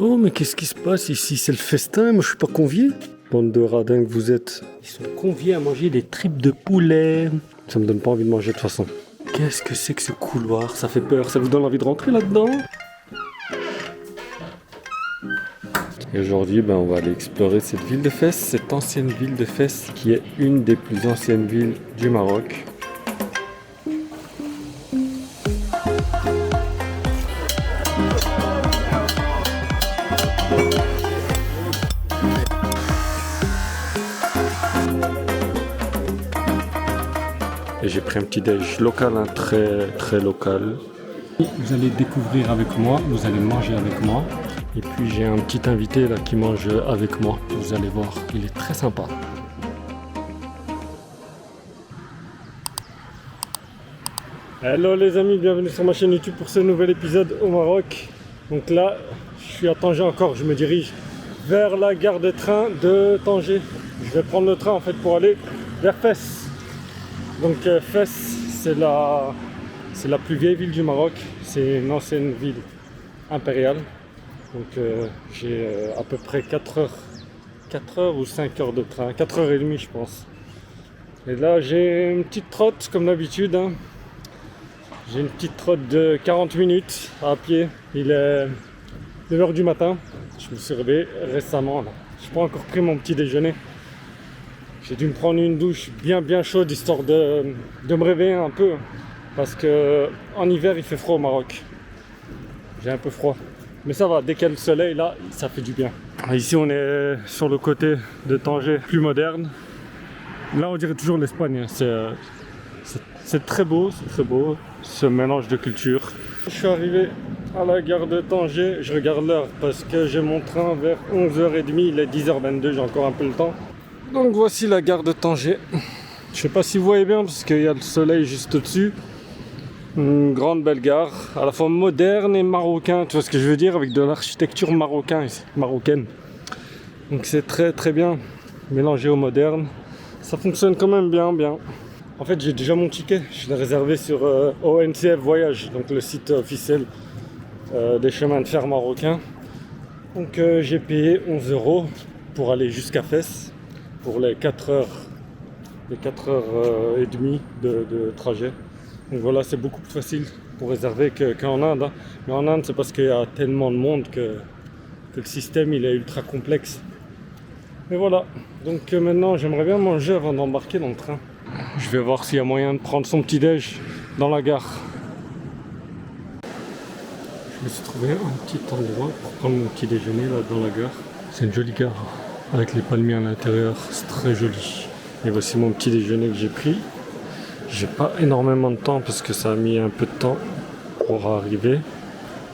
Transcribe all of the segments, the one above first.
Oh, mais qu'est-ce qui se passe ici? C'est le festin, moi je suis pas convié. Bande de radins que vous êtes. Ils sont conviés à manger des tripes de poulet. Ça me donne pas envie de manger de toute façon. Qu'est-ce que c'est que ce couloir? Ça fait peur, ça vous donne envie de rentrer là-dedans? Et aujourd'hui, on va aller explorer cette ville de Fès, cette ancienne ville de Fès, qui est une des plus anciennes villes du Maroc. Et j'ai pris un petit déj local, très très local. Vous allez découvrir avec moi, vous allez manger avec moi. Et puis j'ai un petit invité là qui mange avec moi. Vous allez voir, il est très sympa. Hello les amis, bienvenue sur ma chaîne YouTube pour ce nouvel épisode au Maroc. Donc là, je suis à Tanger encore, je me dirige vers la gare de train de Tanger. Je vais prendre le train en fait pour aller vers Fès. Donc Fès, c'est la plus vieille ville du Maroc, c'est une ancienne ville impériale. Donc j'ai à peu près 4 heures ou 5 heures de train, 4h30 je pense. Et là j'ai une petite trotte comme d'habitude. J'ai une petite trotte de 40 minutes à pied. Il est 9h du matin. Je me suis réveillé récemment. Je n'ai pas encore pris mon petit déjeuner. J'ai dû me prendre une douche bien chaude histoire de me réveiller un peu. Parce qu'en hiver il fait froid au Maroc. J'ai un peu froid. Mais ça va, dès qu'il y a le soleil là, ça fait du bien. Ici on est sur le côté de Tanger, plus moderne. Là on dirait toujours l'Espagne. C'est très beau, ce mélange de culture. Je suis arrivé à la gare de Tanger, je regarde l'heure parce que j'ai mon train vers 11h30, il est 10h22, j'ai encore un peu le temps. Donc voici la gare de Tanger. Je sais pas si vous voyez bien parce qu'il y a le soleil juste au-dessus. Une grande belle gare, à la fois moderne et marocain, tu vois ce que je veux dire, avec de l'architecture marocaine. Donc c'est très bien mélangé au moderne. Ça fonctionne quand même bien. En fait j'ai déjà mon ticket, je l'ai réservé sur ONCF Voyage, donc le site officiel des chemins de fer marocains. Donc j'ai payé 11 € pour aller jusqu'à Fès, pour les 4h et demie de trajet. Donc voilà, c'est beaucoup plus facile pour réserver qu'en Inde. Mais en Inde, c'est parce qu'il y a tellement de monde que le système il est ultra complexe. Mais voilà, donc maintenant j'aimerais bien manger avant d'embarquer dans le train. Je vais voir s'il y a moyen de prendre son petit déj dans la gare. Je me suis trouvé un petit endroit pour prendre mon petit déjeuner là dans la gare. C'est une jolie gare avec les palmiers à l'intérieur, c'est très joli. Et voici mon petit déjeuner que j'ai pris. J'ai pas énormément de temps parce que ça a mis un peu de temps pour arriver.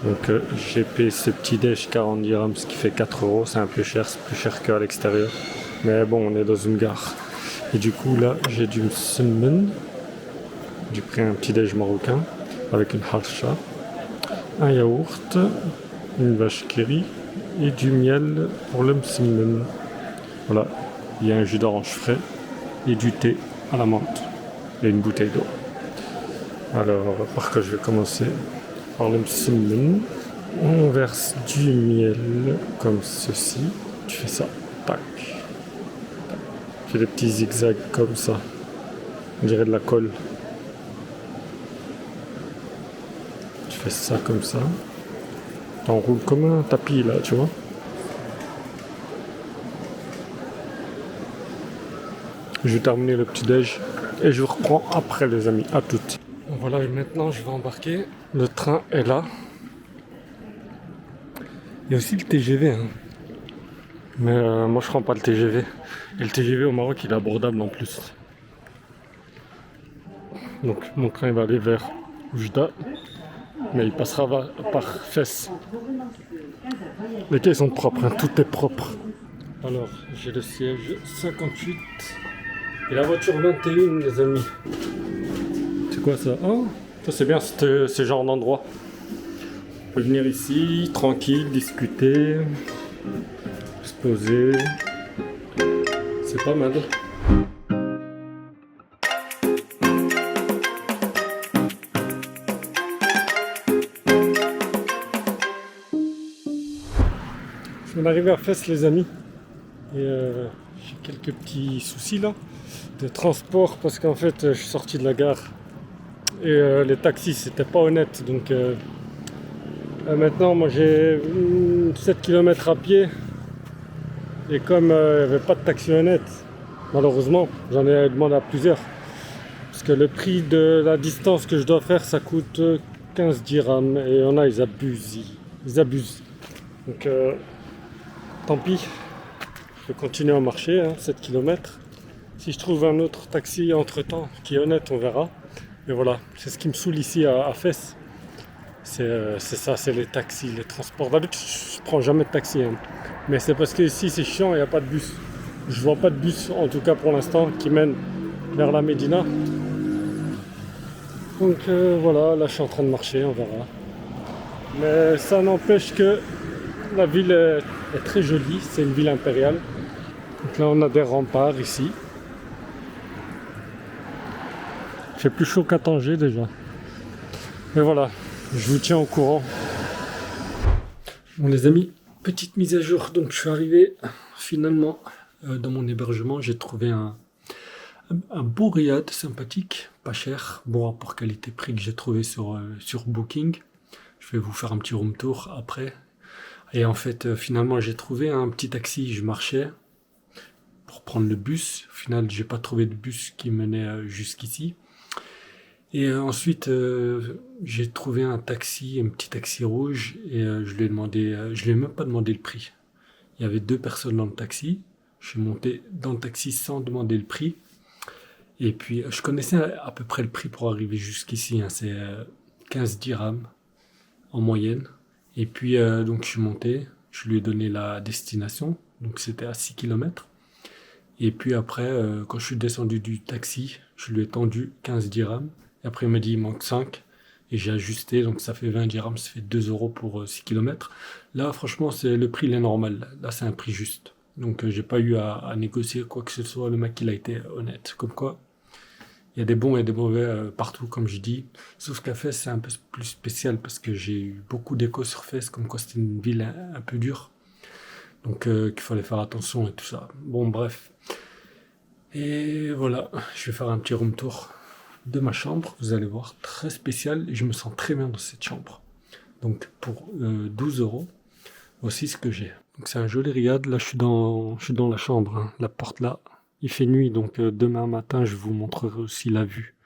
Donc j'ai payé ce petit déj 40 dirhams, ce qui fait 4 €. C'est un peu cher, c'est plus cher qu'à l'extérieur. Mais bon, on est dans une gare. Et du coup là, j'ai du msemen. J'ai pris un petit déj marocain avec une harsha, un yaourt, une vache qui rit et du miel pour le msemen. Voilà, il y a un jus d'orange frais et du thé à la menthe. Et une bouteille d'eau. Alors, par quoi je vais commencer? Par le msemen. On verse du miel comme ceci. Tu fais ça. Tac. Tu fais des petits zigzags comme ça. On dirait de la colle. Tu fais ça comme ça. T'enroules comme un tapis là, tu vois. Je vais terminer le petit déj et je vous reprends après les amis, à toutes. Voilà, et maintenant je vais embarquer, le train est là. Il y a aussi le TGV, mais moi je prends pas le TGV. Et le TGV au Maroc il est abordable en plus. Donc mon train il va aller vers Oujda, mais il passera par Fès. Les quais sont propres, tout est propre. Alors j'ai le siège 58. Et la voiture 21, les amis. C'est quoi ça? Oh, ça c'est bien, ce genre d'endroit. On peut venir ici, tranquille, discuter, se poser. C'est pas mal. Je viens d'arriver à Fès, les amis. Et j'ai quelques petits soucis là de transport parce qu'en fait je suis sorti de la gare et les taxis c'était pas honnête. Donc maintenant moi j'ai 7 km à pied et comme il n'y avait pas de taxi honnête, malheureusement j'en ai demandé à plusieurs. Parce que le prix de la distance que je dois faire ça coûte 15 dirhams et il y en a ils abusent. Ils abusent. Donc tant pis. Je vais continuer à marcher, 7 km. Si je trouve un autre taxi entre temps qui est honnête, on verra. Mais voilà, c'est ce qui me saoule ici à Fès. C'est ça, c'est les taxis, les transports. D'habitude, je prends jamais de taxi. Mais c'est parce que ici c'est chiant, il n'y a pas de bus. Je vois pas de bus, en tout cas pour l'instant, qui mène vers la Médina. Donc voilà, là je suis en train de marcher, on verra. Mais ça n'empêche que la ville est très jolie, c'est une ville impériale. Donc là on a des remparts ici. Il fait plus chaud qu'à Tanger déjà. Mais voilà, je vous tiens au courant. Bon les amis, petite mise à jour. Donc je suis arrivé finalement dans mon hébergement. J'ai trouvé un beau riad sympathique, pas cher, bon rapport qualité-prix que j'ai trouvé sur Booking. Je vais vous faire un petit room tour après. Et en fait finalement j'ai trouvé un petit taxi, je marchais pour prendre le bus. Au final j'ai pas trouvé de bus qui menait jusqu'ici. Et ensuite, j'ai trouvé un petit taxi rouge, et je lui ai même pas demandé le prix. Il y avait 2 personnes dans le taxi. Je suis monté dans le taxi sans demander le prix. Et puis, je connaissais à peu près le prix pour arriver jusqu'ici. C'est 15 dirhams en moyenne. Et puis, donc, je suis monté. Je lui ai donné la destination. Donc, c'était à 6 km. Et puis après, quand je suis descendu du taxi, je lui ai tendu 15 dirhams. Et après, il m'a dit, il manque 5. Et j'ai ajusté, donc ça fait 20 dirhams, ça fait 2 euros pour 6 km. Là, franchement, le prix, il est normal. Là, c'est un prix juste. Donc, j'ai pas eu à négocier quoi que ce soit. Le mec, il a été honnête. Comme quoi, il y a des bons et des mauvais partout, comme je dis. Sauf qu'à Fès, c'est un peu plus spécial parce que j'ai eu beaucoup d'échos sur Fès, comme quoi c'était une ville un peu dure. Donc, qu'il fallait faire attention et tout ça. Bon, bref. Et voilà, je vais faire un petit room tour de ma chambre, vous allez voir, très spécial, et je me sens très bien dans cette chambre. Donc pour 12 euros, voici ce que j'ai. Donc c'est un joli riad, là je suis dans la chambre, la porte là, il fait nuit, donc demain matin je vous montrerai aussi la vue.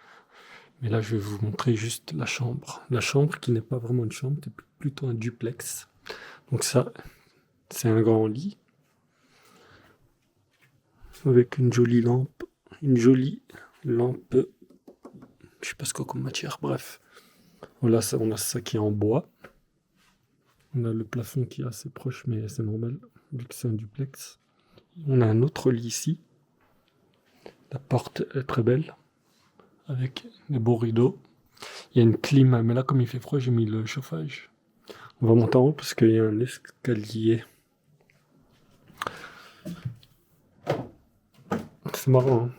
Mais là je vais vous montrer juste la chambre. La chambre qui n'est pas vraiment une chambre, c'est plutôt un duplex. Donc ça, c'est un grand lit, avec une jolie lampe, je sais pas ce qu'il y a comme matière, bref. Voilà, on a ça qui est en bois. On a le plafond qui est assez proche, mais c'est normal, vu que c'est un duplex. On a un autre lit ici. La porte est très belle, avec des beaux rideaux. Il y a une clim, mais là, comme il fait froid, j'ai mis le chauffage. On va monter en haut parce qu'il y a un escalier. C'est marrant, hein.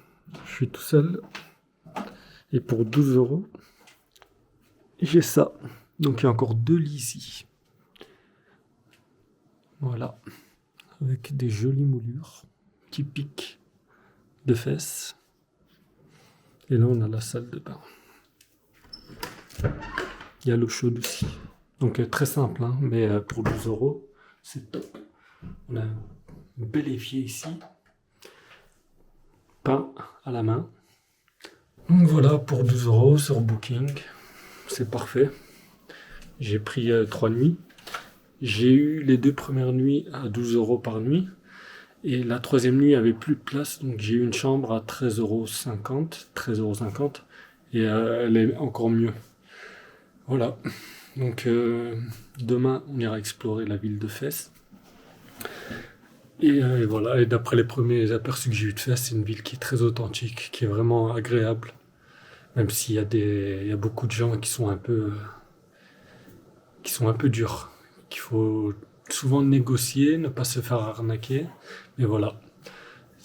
Je suis tout seul. Et pour 12 euros, j'ai ça. Donc il y a encore 2 lits ici. Voilà. Avec des jolies moulures typiques de Fès. Et là on a la salle de bain. Il y a l'eau chaude aussi. Donc très simple, mais pour 12 euros, c'est top. On a un bel évier ici. Peint à la main. Donc voilà, pour 12 euros sur Booking, c'est parfait. J'ai pris 3 nuits. J'ai eu les 2 premières nuits à 12 euros par nuit. Et la 3e nuit, il n'y avait plus de place. Donc j'ai eu une chambre à 13,50 €. Et elle est encore mieux. Voilà. Donc demain, on ira explorer la ville de Fès. Et voilà, et d'après les premiers aperçus que j'ai eu de Fès, c'est une ville qui est très authentique, qui est vraiment agréable. Même s'il y a beaucoup de gens qui sont un peu durs, qu'il faut souvent négocier, ne pas se faire arnaquer. Mais voilà,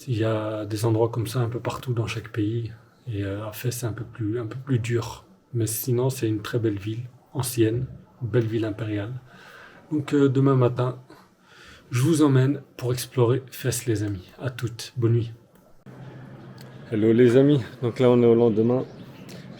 il y a des endroits comme ça un peu partout dans chaque pays. Et à Fès, c'est un peu plus dur. Mais sinon, c'est une très belle ville, ancienne, une belle ville impériale. Donc demain matin, je vous emmène pour explorer Fès les amis. À toutes, bonne nuit. Hello les amis, donc là on est au lendemain.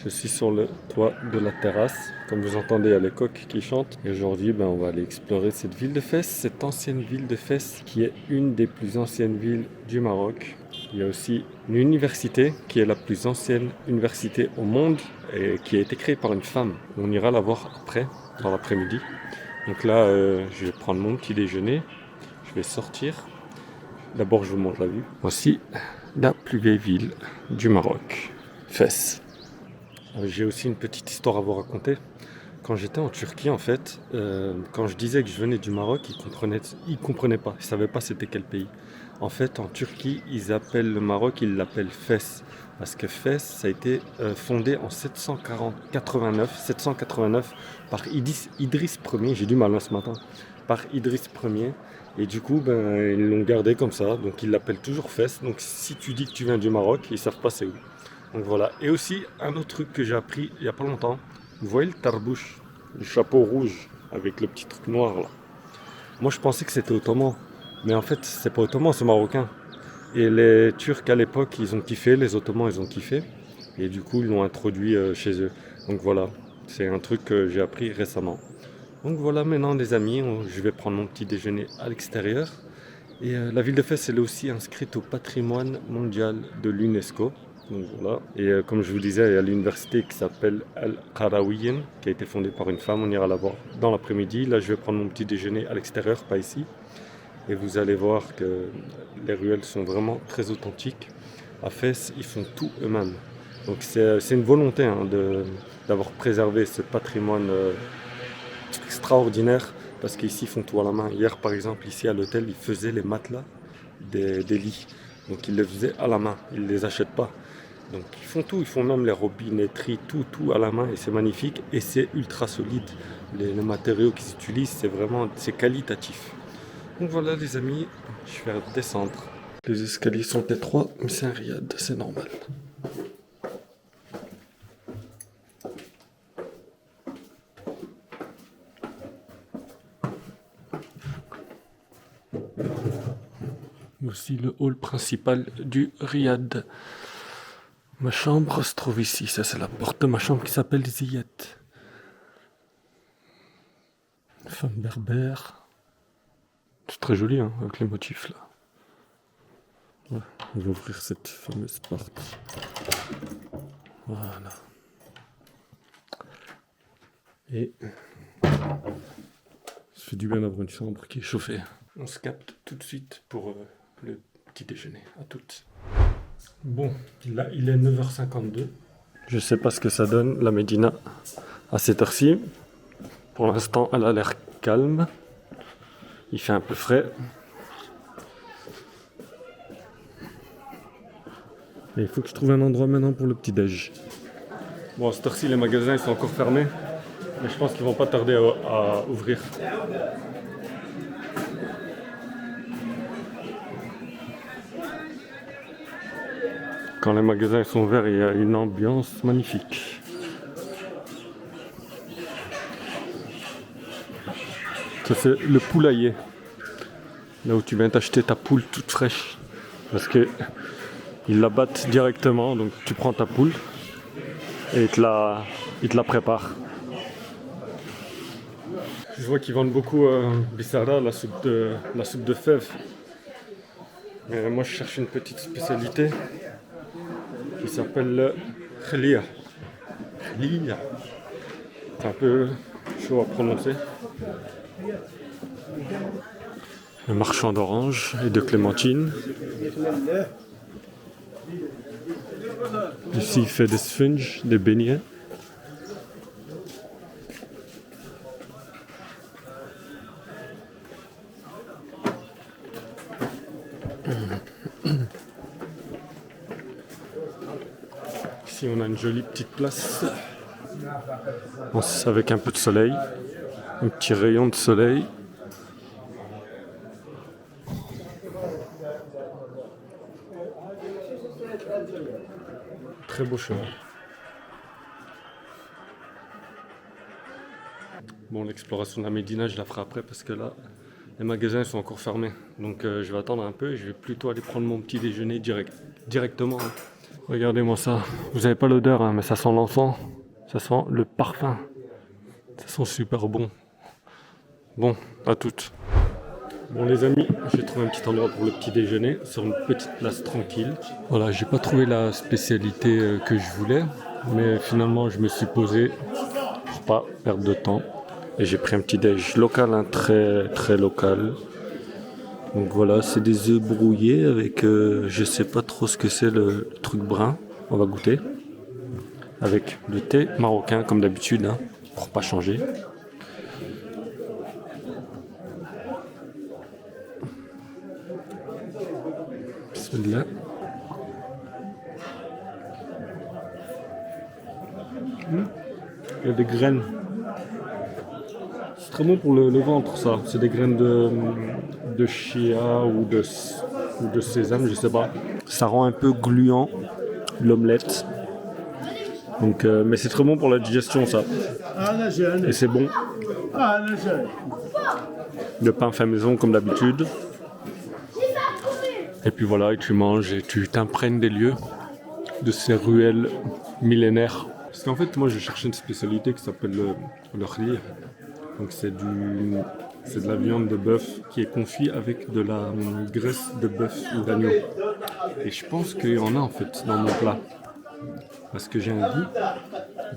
Je suis sur le toit de la terrasse. Comme vous entendez, il y a les coqs qui chantent. Et aujourd'hui, on va aller explorer cette ville de Fès, cette ancienne ville de Fès, qui est une des plus anciennes villes du Maroc. Il y a aussi une université, qui est la plus ancienne université au monde, et qui a été créée par une femme. On ira la voir après, dans l'après-midi. Donc là, je vais prendre mon petit déjeuner. Je vais sortir. D'abord, je vous montre la vue. Voici la plus vieille ville du Maroc, Fès. J'ai aussi une petite histoire à vous raconter. Quand j'étais en Turquie, en fait, quand je disais que je venais du Maroc, ils comprenaient pas. Ils savaient pas c'était quel pays. En fait, en Turquie, ils appellent le Maroc, ils l'appellent Fès. Parce que Fès, ça a été fondé en 789 par Idriss Ier. J'ai du mal ce matin. Par Idriss Ier. Et du coup, ils l'ont gardé comme ça. Donc, ils l'appellent toujours Fès. Donc, si tu dis que tu viens du Maroc, ils savent pas c'est où. Donc voilà. Et aussi, un autre truc que j'ai appris il n'y a pas longtemps. Vous voyez le tarbouche, le chapeau rouge avec le petit truc noir là. Moi, je pensais que c'était ottoman. Mais en fait, c'est pas ottoman, c'est marocain. Et les Turcs à l'époque, ils ont kiffé. Les Ottomans, ils ont kiffé. Et du coup, ils l'ont introduit chez eux. Donc voilà. C'est un truc que j'ai appris récemment. Donc voilà, maintenant les amis, je vais prendre mon petit déjeuner à l'extérieur. Et la ville de Fès, elle est aussi inscrite au patrimoine mondial de l'UNESCO. Donc voilà. Et comme je vous disais, il y a l'université qui s'appelle Al-Qarawiyyin, qui a été fondée par une femme. On ira la voir dans l'après-midi. Là, je vais prendre mon petit déjeuner à l'extérieur, pas ici. Et vous allez voir que les ruelles sont vraiment très authentiques. À Fès, ils font tout eux-mêmes. Donc c'est une volonté d'avoir préservé ce patrimoine extraordinaire. Parce qu'ici, ils font tout à la main. Hier, par exemple, ici à l'hôtel, ils faisaient les matelas des lits. Donc ils les faisaient à la main. Ils ne les achètent pas. Donc ils font tout, ils font même les robinetteries, tout à la main et c'est magnifique et c'est ultra solide. Les matériaux qu'ils utilisent, c'est qualitatif. Donc voilà les amis, je vais descendre. Les escaliers sont étroits, mais c'est un riad, c'est normal. Voici le hall principal du riad. Ma chambre se trouve ici, ça c'est la porte de ma chambre qui s'appelle Ziyet. Femme berbère. C'est très joli hein, avec les motifs là. Ouais, on va ouvrir cette fameuse porte. Voilà. Et ça fait du bien d'avoir une chambre qui est chauffée. On se capte tout de suite pour le petit déjeuner. À toutes. Bon, là il est 9h52. Je sais pas ce que ça donne la Médina à cette heure-ci. Pour l'instant, elle a l'air calme. Il fait un peu frais. Et il faut que je trouve un endroit maintenant pour le petit-déj. Bon, à cette heure-ci, les magasins ils sont encore fermés. Mais je pense qu'ils vont pas tarder à ouvrir. Quand les magasins sont ouverts, il y a une ambiance magnifique. Ça c'est le poulailler. Là où tu viens t'acheter ta poule toute fraîche. Parce que ils la battent directement, donc tu prends ta poule et ils te la préparent. Je vois qu'ils vendent beaucoup bissara, la soupe de fèves. Mais moi je cherche une petite spécialité qui s'appelle le khlia. Khlia. C'est un peu chaud à prononcer. Un marchand d'oranges et de clémentines. Ici il fait des sponges, des beignets. Ici on a une jolie petite place avec un peu de soleil, un petit rayon de soleil. Très beau chemin. Bon, l'exploration de la Médina, je la ferai après parce que là, Les magasins sont encore fermés. Donc je vais attendre un peu et je vais plutôt aller prendre mon petit déjeuner directement. Hein. Regardez-moi ça. Vous n'avez pas l'odeur, hein, mais ça sent l'encens. Ça sent le parfum. Ça sent super bon. Bon, à toutes. Bon les amis, j'ai trouvé un petit endroit pour le petit déjeuner sur une petite place tranquille. Voilà, j'ai pas trouvé la spécialité que je voulais, mais finalement je me suis posé pour pas perdre de temps et j'ai pris un petit déj local, hein, très local. Donc voilà, c'est des œufs brouillés avec je sais pas trop ce que c'est le truc brun. On va goûter avec du thé marocain comme d'habitude, hein, pour pas changer. Celui-là. Il y a des graines. C'est très bon pour le ventre ça. C'est des graines de chia ou de sésame, je sais pas. Ça rend un peu gluant l'omelette. Donc, mais c'est très bon pour la digestion ça. Et c'est bon. Le pain fait maison comme d'habitude. Et puis voilà, et tu manges et tu t'imprègnes des lieux, de ces ruelles millénaires. Parce qu'en fait, moi, je cherchais une spécialité qui s'appelle le khlir. Donc c'est de la viande de bœuf qui est confit avec de la graisse de bœuf ou d'agneau. Et je pense qu'il y en a en fait dans mon plat. Parce que j'ai un goût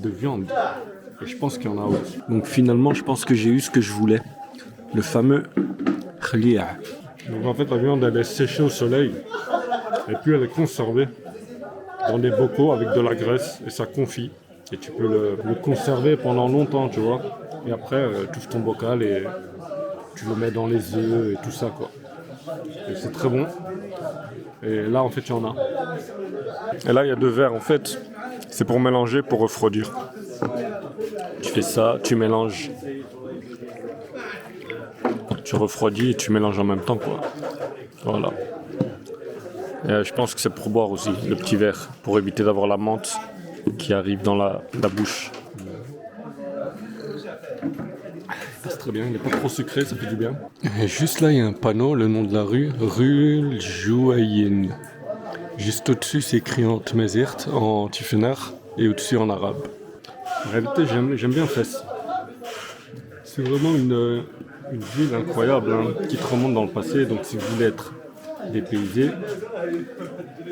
de viande. Et je pense qu'il y en a aussi. Donc finalement, je pense que j'ai eu ce que je voulais. Le fameux khlir. Donc en fait la viande elle est séchée au soleil et puis elle est conservée dans des bocaux avec de la graisse et ça confit et tu peux le conserver pendant longtemps tu vois et après tu ouvres ton bocal et tu le mets dans les œufs et tout ça quoi et c'est très bon et là en fait il y en a et là il y a 2 verres en fait c'est pour mélanger pour refroidir tu fais ça tu mélanges. Tu refroidis et tu mélanges en même temps quoi. Voilà. Et je pense que c'est pour boire aussi, le petit verre, pour éviter d'avoir la menthe qui arrive dans la bouche. C'est très bien, il n'est pas trop sucré, ça fait du bien. Et juste là, il y a un panneau, le nom de la rue Jouayin. Juste au-dessus, c'est écrit en tmézirt, en tifenar, et au-dessus en arabe. En réalité, j'aime bien Fès. C'est vraiment une ville incroyable hein, qui te remonte dans le passé. Donc si vous voulez être dépaysé,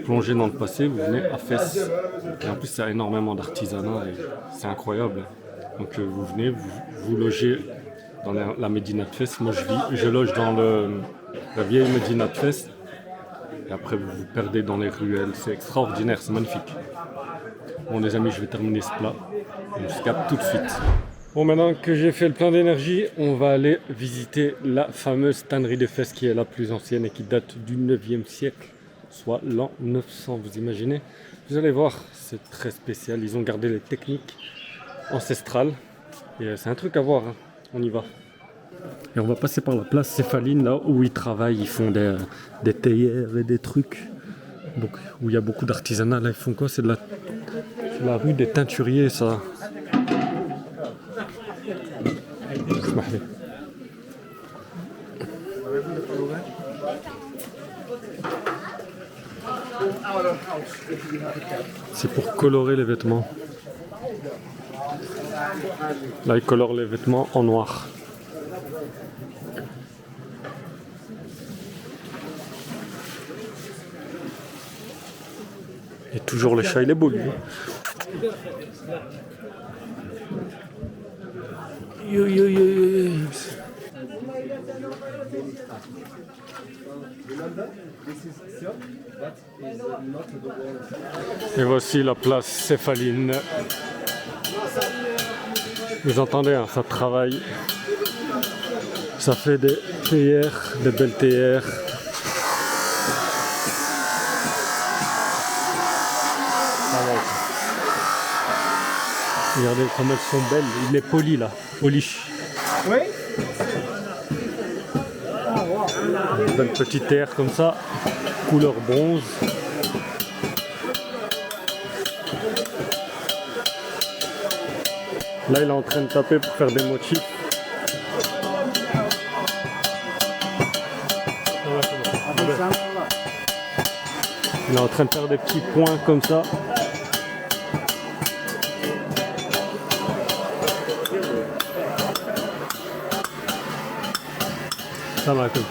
plongé dans le passé, vous venez à Fès. Et en plus, ça a énormément d'artisanat et c'est incroyable. Donc vous venez, vous logez dans la Médina de Fès. Moi, je loge dans la vieille Médina de Fès. Et après, vous vous perdez dans les ruelles. C'est extraordinaire, c'est magnifique. Bon, les amis, je vais terminer ce plat. On se capte tout de suite. Bon, maintenant que j'ai fait le plein d'énergie, on va aller visiter la fameuse tannerie de Fès qui est la plus ancienne et qui date du 9e siècle, soit l'an 900, vous imaginez. Vous allez voir, c'est très spécial, ils ont gardé les techniques ancestrales et c'est un truc à voir, hein. On y va. Et on va passer par la place Céphaline, là où ils travaillent, ils font des théières et des trucs. Donc, où il y a beaucoup d'artisanat, là ils font quoi? C'est la rue des teinturiers, ça. C'est pour colorer les vêtements. Là, ils colorent les vêtements en noir. Et toujours le chat, il est beau, lui. Yo, yo, yo, yo. Et voici la place Céphaline. Vous entendez, hein, ça travaille. Ça fait des théières, des belles théières. Regardez comme elles sont belles. Il est poli là, polish. Oui. Belle petite terre comme ça, couleur bronze. Là, il est en train de taper pour faire des motifs. Il est en train de faire des petits points comme ça. Ça va comme.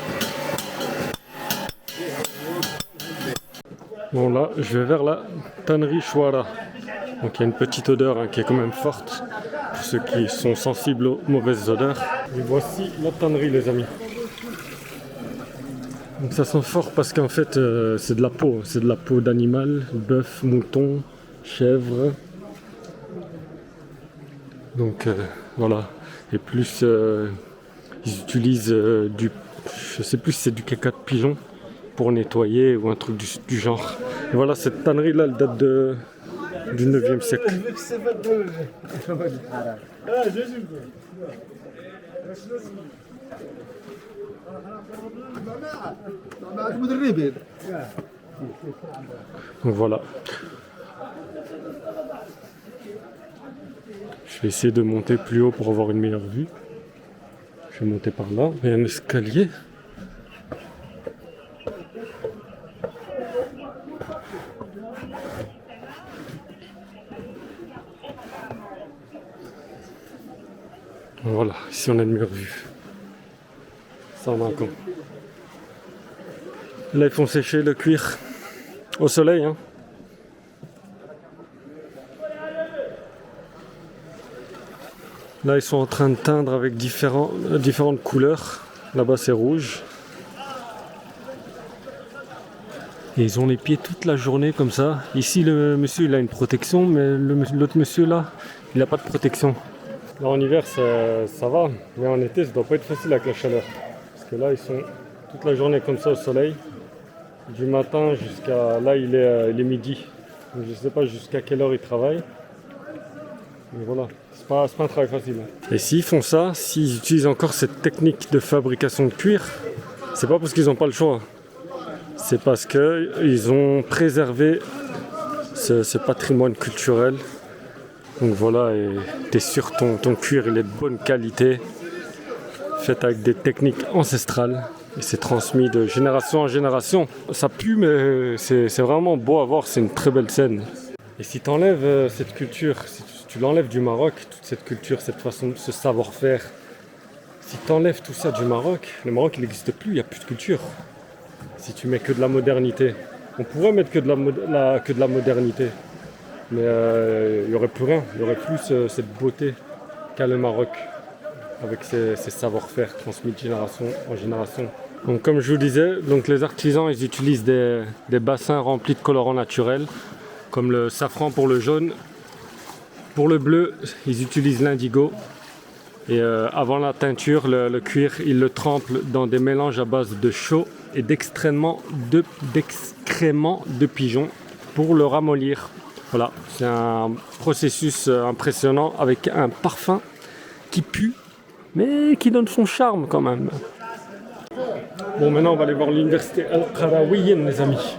Bon là, je vais vers la tannerie Chouara. Donc il y a une petite odeur qui est quand même forte pour ceux qui sont sensibles aux mauvaises odeurs. Et voici la tannerie les amis. Donc ça sent fort parce qu'en fait c'est de la peau d'animal, bœuf, mouton, chèvre. Donc voilà. Et plus ils utilisent je sais plus si c'est du caca de pigeon pour nettoyer ou un truc du genre. Et voilà, cette tannerie là elle date du 9e siècle. Donc voilà. Je vais essayer de monter plus haut pour avoir une meilleure vue. Je vais monter par là. Il y a un escalier. Voilà, ici on a une meilleure vue. Ça en a un camp. Là ils font sécher le cuir au soleil. Hein. Là ils sont en train de teindre avec différentes couleurs. Là-bas c'est rouge. Et ils ont les pieds toute la journée comme ça. Ici le monsieur il a une protection, mais l'autre monsieur là, il n'a pas de protection. Là en hiver ça va, mais en été ça doit pas être facile avec la chaleur. Parce que là ils sont toute la journée comme ça au soleil. Du matin jusqu'à là il est midi. Donc, je sais pas jusqu'à quelle heure ils travaillent. Mais voilà, c'est pas un travail facile. Et s'ils font ça, s'ils utilisent encore cette technique de fabrication de cuir, c'est pas parce qu'ils n'ont pas le choix. C'est parce qu'ils ont préservé ce patrimoine culturel. Donc voilà, et t'es sûr ton cuir il est de bonne qualité, fait avec des techniques ancestrales. Et c'est transmis de génération en génération. Ça pue, mais c'est vraiment beau à voir, c'est une très belle scène. Et si tu enlèves cette culture, si tu l'enlèves du Maroc, toute cette culture, cette façon, ce savoir-faire, si tu enlèves tout ça du Maroc, le Maroc il n'existe plus, il n'y a plus de culture. Si tu mets que de la modernité, on pourrait mettre que de la modernité, mais il n'y aurait plus rien, il n'y aurait plus cette beauté qu'a le Maroc, avec ses savoir-faire transmis de génération en génération. Donc comme je vous disais, donc les artisans ils utilisent des bassins remplis de colorants naturels, comme le safran pour le jaune. Pour le bleu, ils utilisent l'indigo. Et avant la teinture, le cuir, ils le trempent dans des mélanges à base de chaux et d'excréments de pigeons pour le ramollir. Voilà, c'est un processus impressionnant avec un parfum qui pue, mais qui donne son charme quand même. Bon, maintenant on va aller voir l'université Al-Qarawiyyin, les amis.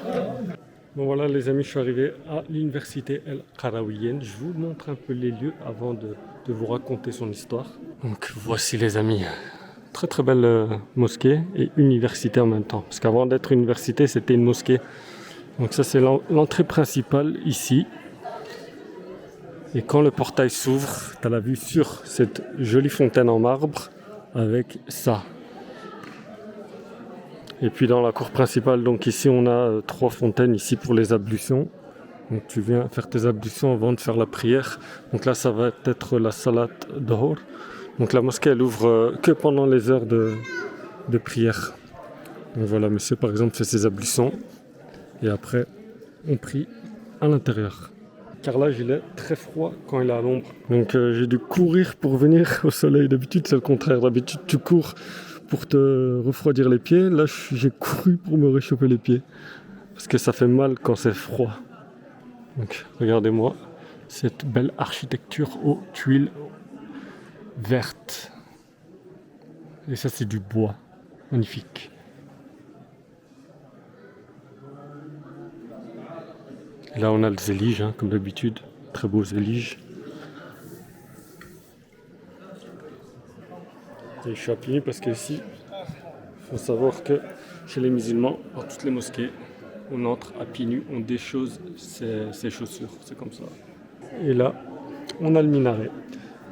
Bon voilà les amis, je suis arrivé à l'université Al-Qarawiyyin. Je vous montre un peu les lieux avant de vous raconter son histoire. Donc voici les amis, très très belle mosquée et université en même temps. Parce qu'avant d'être université, c'était une mosquée. Donc ça c'est l'entrée principale ici. Et quand le portail s'ouvre, tu as la vue sur cette jolie fontaine en marbre avec ça. Et puis dans la cour principale, donc ici on a 3 fontaines ici pour les ablutions. Donc tu viens faire tes ablutions avant de faire la prière. Donc là ça va être la salat d'Ohor. Donc la mosquée elle ouvre que pendant les heures de prière. Donc voilà, monsieur par exemple fait ses ablutions. Et après on prie à l'intérieur. Car là il est très froid quand il est à l'ombre. Donc j'ai dû courir pour venir au soleil. D'habitude c'est le contraire. D'habitude tu cours pour te refroidir les pieds. Là j'ai couru pour me réchauffer les pieds. Parce que ça fait mal quand c'est froid. Donc regardez-moi cette belle architecture aux tuiles vertes. Et ça c'est du bois. Magnifique. Et là on a le zélige, comme d'habitude. Très beau zélige. Et je suis appuyé parce que ici, il faut savoir que chez les musulmans, dans toutes les mosquées, on entre à pieds nus, on déchausse ses chaussures, c'est comme ça. Et là, on a le minaret.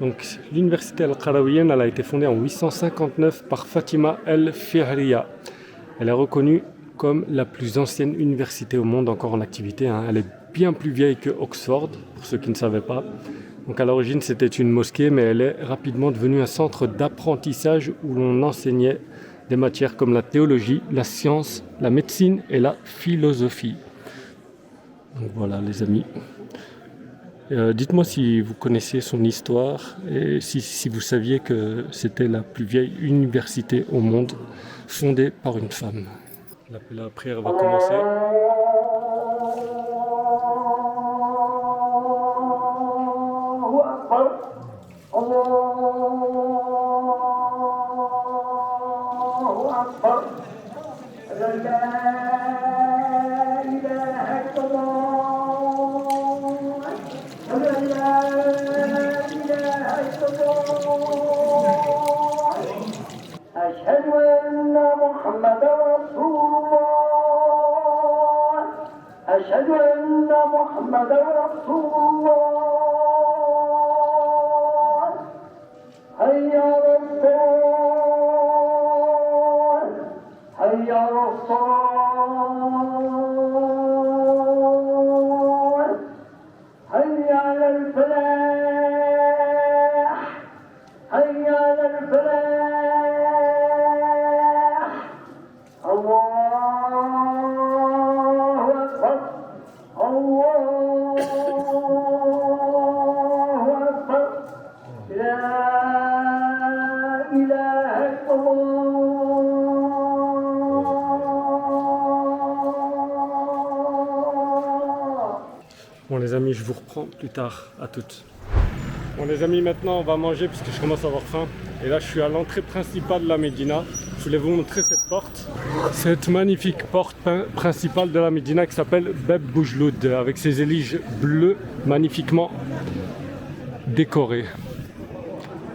Donc, l'université Al-Qarawiyyin, elle a été fondée en 859 par Fatima El-Fihriya. Elle est reconnue comme la plus ancienne université au monde encore en activité. Elle est bien plus vieille que Oxford, pour ceux qui ne savaient pas. Donc à l'origine c'était une mosquée, mais elle est rapidement devenue un centre d'apprentissage où l'on enseignait des matières comme la théologie, la science, la médecine et la philosophie. Donc voilà les amis. Dites-moi si vous connaissiez son histoire et si vous saviez que c'était la plus vieille université au monde fondée par une femme. La prière va commencer. أشهد أن محمدا رسول الله هيا على الصلاة هيا على الصلاة هيا على الفلاح هيا على الفلاح الله أكبر الله أكبر لا إله إلا الله. Bon les amis, je vous reprends plus tard, à toutes. Bon les amis, maintenant on va manger puisque je commence à avoir faim. Et là je suis à l'entrée principale de la Médina. Je voulais vous montrer cette porte. Cette magnifique porte principale de la Médina qui s'appelle Bab Boujloud, avec ses éliges bleues magnifiquement décorées.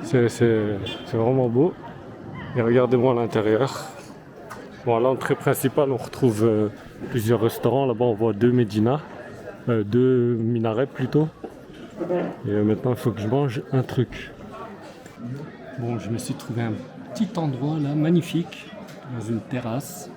C'est vraiment beau. Et regardez-moi à l'intérieur. Bon, à l'entrée principale on retrouve plusieurs restaurants. Là-bas on voit deux minarets plutôt. Et maintenant il faut que je mange un truc. Bon, je me suis trouvé un petit endroit là, magnifique, dans une terrasse.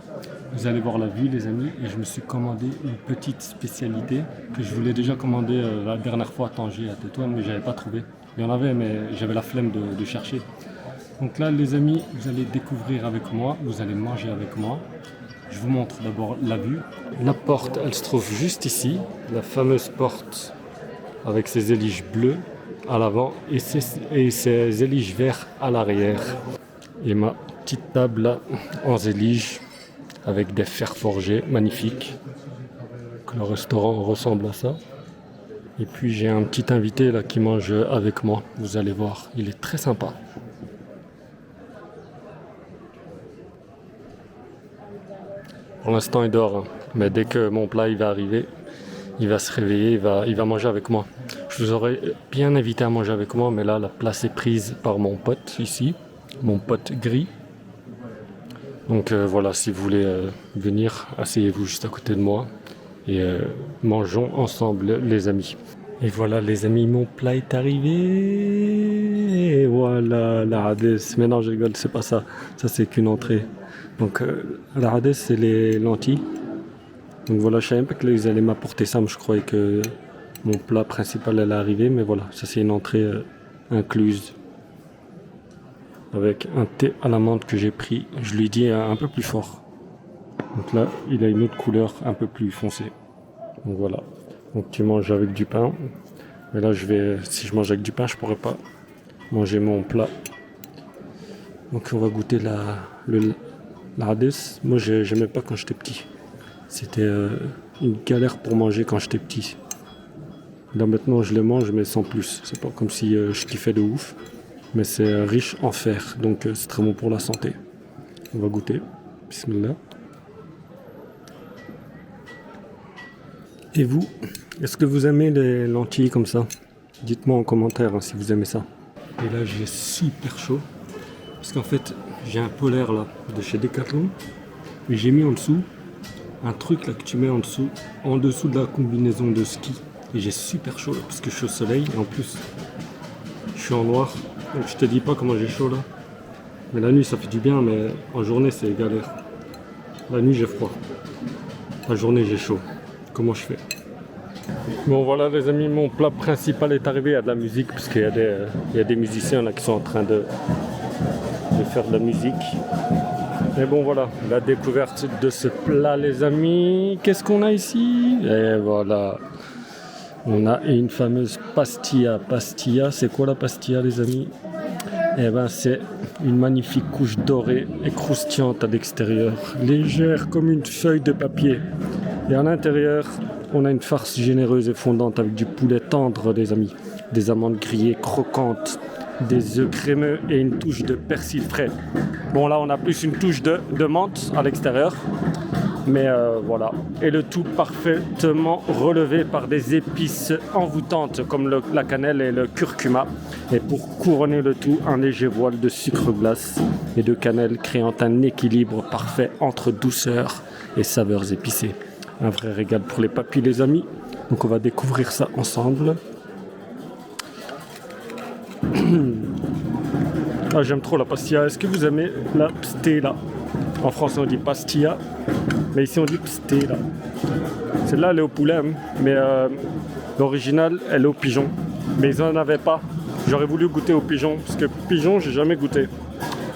Vous allez voir la vue les amis. Et je me suis commandé une petite spécialité que je voulais déjà commander la dernière fois à Tanger, à Tétouan, mais j'avais pas trouvé. Il y en avait, mais j'avais la flemme de chercher. Donc là les amis, vous allez découvrir avec moi, vous allez manger avec moi. Je vous montre d'abord la vue. La porte, elle se trouve juste ici, la fameuse porte avec ses éliges bleues à l'avant et ses éliges verts à l'arrière. Et ma petite table là, en élige avec des fers forgés magnifiques. Le restaurant ressemble à ça. Et puis j'ai un petit invité là qui mange avec moi. Vous allez voir, il est très sympa. Pour l'instant il dort, mais dès que mon plat il va arriver, il va se réveiller, il va manger avec moi. Je vous aurais bien invité à manger avec moi, mais là la place est prise par mon pote ici, mon pote gris. Donc voilà, si vous voulez venir, asseyez-vous juste à côté de moi et mangeons ensemble les amis. Et voilà les amis, mon plat est arrivé. Et voilà la hades. Mais non, je rigole, c'est pas ça. Ça c'est qu'une entrée. Donc la hades c'est les lentilles. Donc voilà, je savais même pas qu'ils allaient m'apporter ça, mais je croyais que mon plat principal allait arriver. Mais voilà, ça c'est une entrée incluse. Avec un thé à la menthe que j'ai pris. Je lui dis un peu plus fort. Donc là, il a une autre couleur un peu plus foncée. Donc voilà. Donc tu manges avec du pain. Mais là, si je mange avec du pain, je pourrais pas manger mon plat. Donc on va goûter la hades. Moi, j'aimais pas quand j'étais petit. C'était une galère pour manger quand j'étais petit. Là maintenant, je les mange, mais sans plus. C'est pas comme si je kiffais de ouf. Mais c'est riche en fer, donc c'est très bon pour la santé. On va goûter. Bismillah. Et vous, est-ce que vous aimez les lentilles comme ça? Dites-moi en commentaire si vous aimez ça. Et là j'ai super chaud. Parce qu'en fait j'ai un polaire là de chez Decathlon. Et j'ai mis en dessous un truc là que tu mets en dessous de la combinaison de ski. Et j'ai super chaud là, parce que je suis au soleil et en plus je suis en noir. Donc je te dis pas comment j'ai chaud là. Mais la nuit ça fait du bien, mais en journée c'est galère. La nuit j'ai froid. La journée j'ai chaud. Comment je fais? Bon voilà les amis, mon plat principal est arrivé. Il y a de la musique parce qu'il y a des musiciens là qui sont en train de faire de la musique. Mais bon voilà, la découverte de ce plat les amis. Qu'est-ce qu'on a ici? Et voilà, on a une fameuse pastilla. Pastilla, c'est quoi la pastilla les amis? Eh ben c'est une magnifique couche dorée et croustillante à l'extérieur, légère comme une feuille de papier. Et à l'intérieur, on a une farce généreuse et fondante avec du poulet tendre les amis, des amandes grillées croquantes, des œufs crémeux et une touche de persil frais. Bon là on a plus une touche de menthe à l'extérieur, mais voilà. Et le tout parfaitement relevé par des épices envoûtantes comme la cannelle et le curcuma. Et pour couronner le tout, un léger voile de sucre glace et de cannelle créant un équilibre parfait entre douceur et saveurs épicées. Un vrai régal pour les papilles les amis. Donc on va découvrir ça ensemble. Ah, j'aime trop la pastilla. Est-ce que vous aimez la pstella? En français on dit pastilla, mais ici on dit pstella. Celle-là elle est au poulet, hein, mais l'original elle est au pigeon. Mais ils n'en avaient pas. J'aurais voulu goûter au pigeon, parce que pigeon j'ai jamais goûté.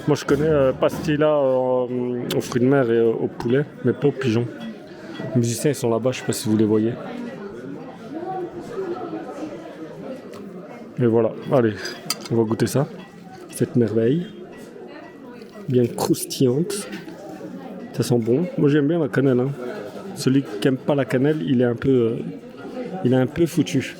Moi je connais pastilla aux fruits de mer et au poulet, mais pas au pigeon. Les musiciens ils sont là-bas, je sais pas si vous les voyez. Et voilà, allez, on va goûter ça. Cette merveille, bien croustillante. Ça sent bon. Moi j'aime bien la cannelle. Hein. Celui qui n'aime pas la cannelle, il est un peu foutu.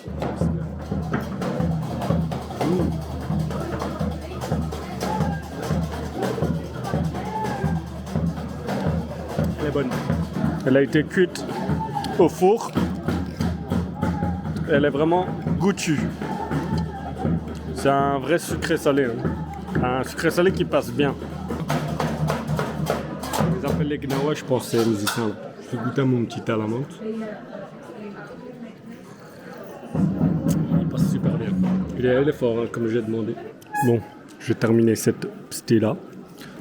Elle est bonne. Elle a été cuite au four. Elle est vraiment goûtue. C'est un vrai sucré salé. Hein. Un sucré salé qui passe bien. Ils appellent les gnawa, je pense, ces musiciens. Je vais goûter mon petit thé à la menthe. Il passe super bien. Il est fort, hein, comme j'ai demandé. Bon, je vais terminer cette pastilla.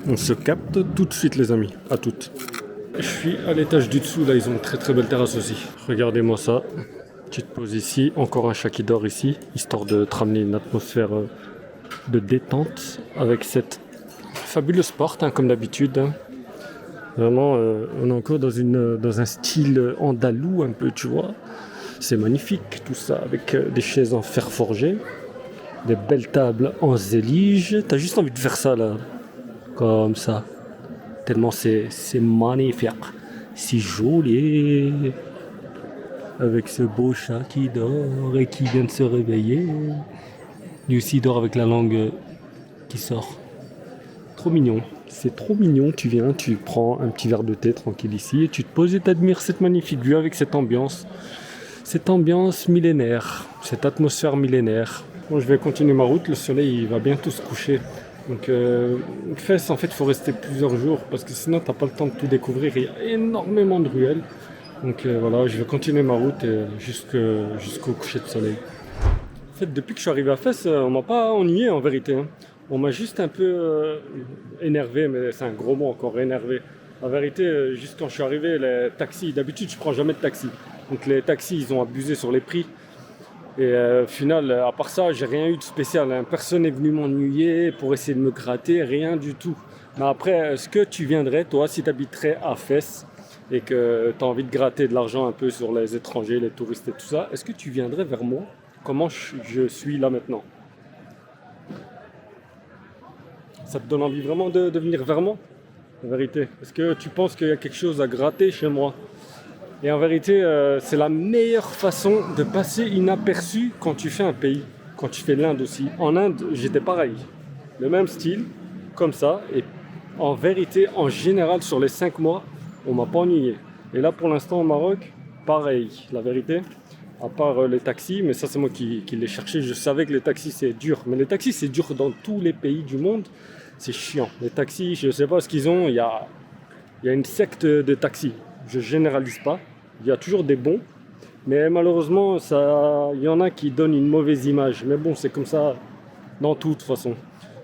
On se capte tout de suite, les amis. À toutes. Je suis à l'étage du dessous. Là, ils ont une très très belle terrasse aussi. Regardez-moi ça. Petite pause ici. Encore un chat qui dort ici, histoire de te ramener une atmosphère de détente avec cette fabuleuse porte, hein, comme d'habitude. Hein. Vraiment, on est encore dans un style andalou un peu, tu vois. C'est magnifique tout ça, avec des chaises en fer forgé, des belles tables en zélige. T'as juste envie de faire ça là, comme ça. Tellement c'est magnifique, c'est joli. Avec ce beau chat qui dort et qui vient de se réveiller. Lui aussi il dort avec la langue qui sort. Trop mignon. C'est trop mignon, tu viens, tu prends un petit verre de thé tranquille ici et tu te poses et t'admires cette magnifique vue avec cette ambiance millénaire, cette atmosphère millénaire. Bon, je vais continuer ma route, le soleil il va bientôt se coucher. Donc Fès, en fait, il faut rester plusieurs jours parce que sinon t'as pas le temps de tout découvrir, il y a énormément de ruelles. Donc voilà, je vais continuer ma route jusqu'au coucher de soleil. En fait, depuis que je suis arrivé à Fès, on m'a pas ennuyé en vérité. Hein. On m'a juste un peu énervé, mais c'est un gros mot encore, énervé. En vérité, juste quand je suis arrivé, les taxis, d'habitude je prends jamais de taxi. Donc les taxis, ils ont abusé sur les prix. Et au final, à part ça, j'ai rien eu de spécial. Hein. Personne n'est venu m'ennuyer pour essayer de me gratter, rien du tout. Mais après, est-ce que tu viendrais, toi, si tu habiterais à Fès et que tu as envie de gratter de l'argent un peu sur les étrangers, les touristes et tout ça, est-ce que tu viendrais vers moi? Comment je suis là maintenant? Ça te donne envie vraiment de venir vers moi, en vérité? Est-ce que tu penses qu'il y a quelque chose à gratter chez moi? Et en vérité, c'est la meilleure façon de passer inaperçu quand tu fais un pays. Quand tu fais l'Inde aussi. En Inde, j'étais pareil. Le même style, comme ça. Et en vérité, en général, sur les 5 mois, on m'a pas ennuyé. Et là, pour l'instant, au Maroc, pareil. La vérité, à part les taxis, mais ça, c'est moi qui les cherchais. Je savais que les taxis, c'est dur. Mais les taxis, c'est dur dans tous les pays du monde. C'est chiant. Les taxis, je ne sais pas ce qu'ils ont. Il y a il y a une secte de taxis. Je généralise pas. Il y a toujours des bons, mais malheureusement, il y en a qui donnent une mauvaise image. Mais bon, c'est comme ça dans tout, de toute façon.